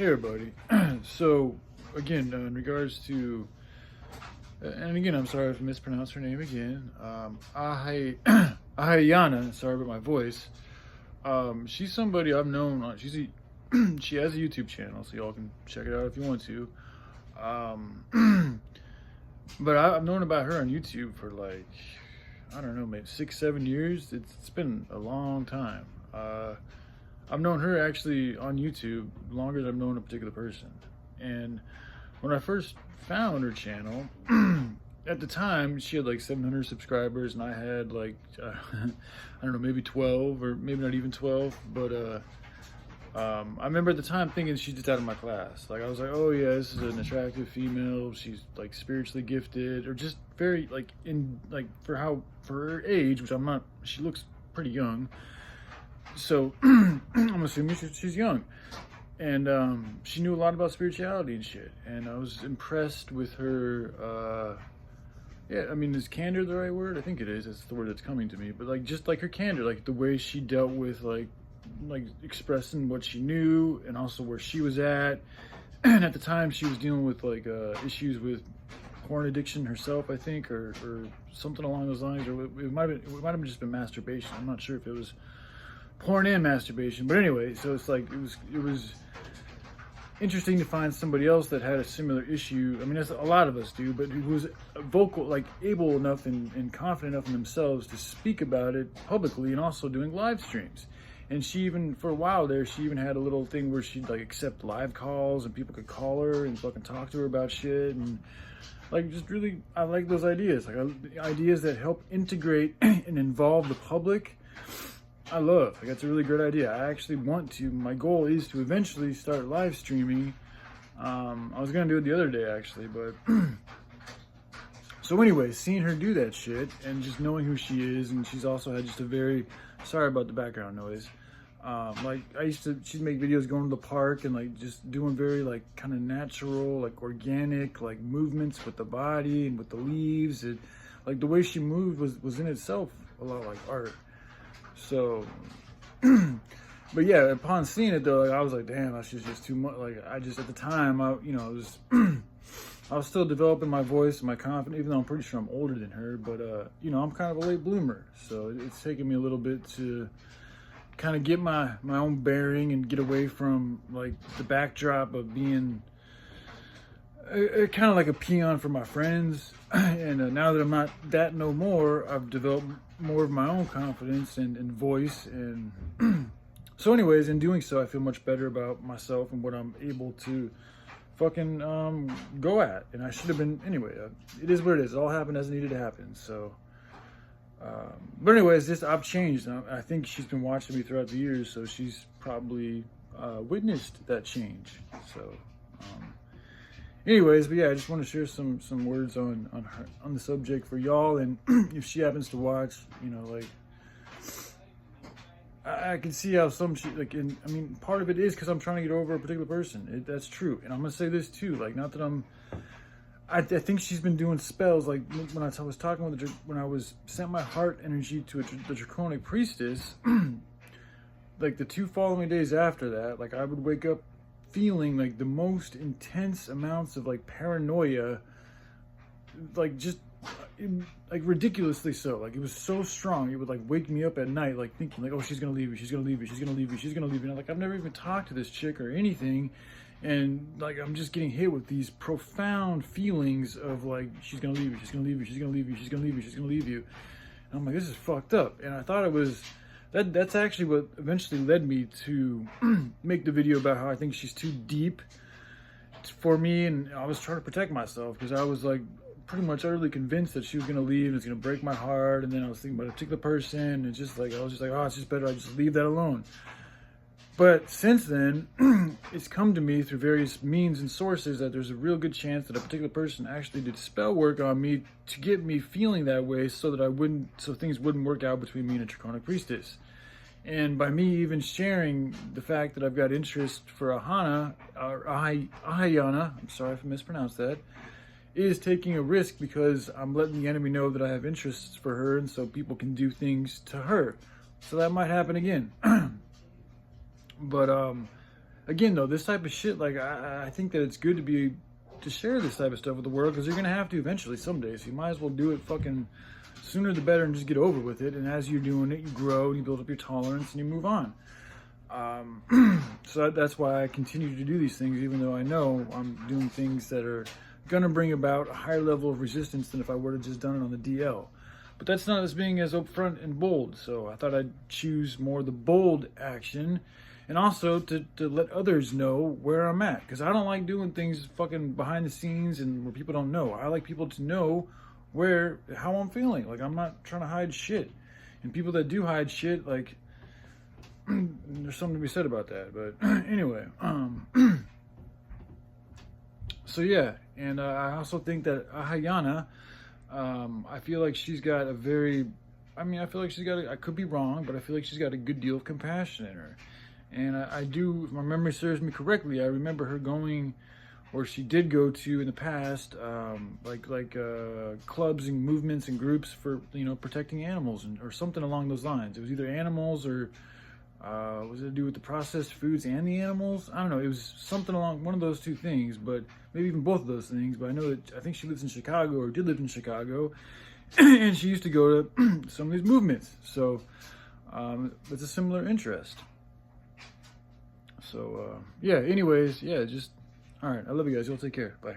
Hey everybody. So again, in regards to, and again, I'm sorry if I mispronounced her name again. Aahana. Sorry about my voice. She's somebody I've known. She has a YouTube channel, so y'all can check it out if you want to. But I've known about her on YouTube for like, I don't know, maybe 6, 7 years. It's been a long time. I've known her actually on YouTube longer than I've known a particular person. And when I first found her channel, at the time she had like 700 subscribers and I had like, I don't know, maybe 12 or maybe not even 12. But I remember at the time thinking she's just out of my class. Like I was like, oh yeah, this is an attractive female. She's like spiritually gifted, or just very like for her age, which I'm not. She looks pretty young. So I'm assuming she's young, and she knew a lot about spirituality and shit, and I was impressed with her. Yeah, I mean, is candor the right word? I think it is. It's the word that's coming to me. But like, just like her candor, like the way she dealt with like expressing what she knew and also where she was at. And at the time, she was dealing with like issues with porn addiction herself, I think, or something along those lines, or it might have just been masturbation. I'm not sure if it was porn and masturbation, but anyway, so it's like it was interesting to find somebody else that had a similar issue. I mean, that's a lot of us do, but who was vocal, like able enough and confident enough in themselves to speak about it publicly, and also doing live streams. And she even, for a while there, she even had a little thing where she'd like accept live calls and people could call her and fucking talk to her about shit. And like, just really, I like those ideas, like ideas that help integrate and involve the public. I love. Like, that's a really great idea. I actually want to. My goal is to eventually start live streaming. I was gonna do it the other day actually, but so anyway, seeing her do that shit and just knowing who she is, and she's also had just a very, sorry about the background noise. Like she'd make videos going to the park and like just doing very like kind of natural, like organic, like movements with the body and with the leaves. And like the way she moved was in itself a lot like art. So, but yeah, upon seeing it though, like, I was like, damn, that's just too much. Like, I just, at the time, I was, I was still developing my voice and my confidence, even though I'm pretty sure I'm older than her, but, I'm kind of a late bloomer. So it's taken me a little bit to kind of get my own bearing and get away from like the backdrop of being kind of like a peon for my friends. And now that I'm not that no more, I've developed more of my own confidence and voice. And so anyways, in doing so, I feel much better about myself and what I'm able to fucking go at. And I should have been, anyway, it is what it is. It all happened as it needed to happen. So, but anyways, I've changed. I think she's been watching me throughout the years, so she's probably witnessed that change. So, anyways, but yeah, I just want to share some words on the subject for y'all, and if she happens to watch, like I can see how I mean, part of it is because I'm trying to get over a particular person. That's true, and I'm gonna say this too, like not that I think she's been doing spells, like when I was talking with when I was sent my heart energy to the draconic priestess, like the 2 following days after that, like I would wake up feeling like the most intense amounts of like paranoia, like just like ridiculously so. Like it was so strong, it would like wake me up at night, like thinking like, oh, she's gonna leave you, she's gonna leave you, she's gonna leave you, she's gonna leave you. And I'm like, I've never even talked to this chick or anything, and like I'm just getting hit with these profound feelings of like, she's gonna leave you, she's gonna leave you, she's gonna leave you, she's gonna leave you, she's gonna leave you. And I'm like, this is fucked up. And I thought it was that's actually what eventually led me to make the video about how I think she's too deep for me, and I was trying to protect myself because I was like pretty much utterly convinced that she was gonna leave and it's gonna break my heart. And then I was thinking about a particular person, and it's just like I was just like, oh, it's just better I just leave that alone. But since then, it's come to me through various means and sources that there's a real good chance that a particular person actually did spell work on me to get me feeling that way, so things wouldn't work out between me and a draconic priestess. And by me even sharing the fact that I've got interest for Aahana, or Aahana, I'm sorry if I mispronounced that, is taking a risk because I'm letting the enemy know that I have interests for her, and so people can do things to her. So that might happen again. But again, though, this type of shit, like, I think that it's good to share this type of stuff with the world, because you're gonna have to eventually someday. So you might as well do it fucking sooner the better and just get over with it. And as you're doing it, you grow and you build up your tolerance and you move on. So that's why I continue to do these things, even though I know I'm doing things that are gonna bring about a higher level of resistance than if I would have just done it on the DL. But that's not as being as upfront and bold. So I thought I'd choose more the bold action, and also to let others know where I'm at, because I don't like doing things fucking behind the scenes and where people don't know. I like people to know how I'm feeling. Like, I'm not trying to hide shit. And people that do hide shit, like, there's something to be said about that. But anyway, so yeah, and I also think that Aahana, I feel like she's got a very, I feel like she's got, I could be wrong, but I feel like she's got a good deal of compassion in her. And I do, if my memory serves me correctly, I remember her going, or she did go to in the past, clubs and movements and groups for, protecting animals, or something along those lines. It was either animals or was it to do with the processed foods and the animals? I don't know. It was something along one of those two things, but maybe even both of those things. But I think she lives in Chicago, or did live in Chicago, and she used to go to some of these movements. So it's a similar interest. So yeah. Anyways, yeah. Just all right. I love you guys. Y'all take care. Bye.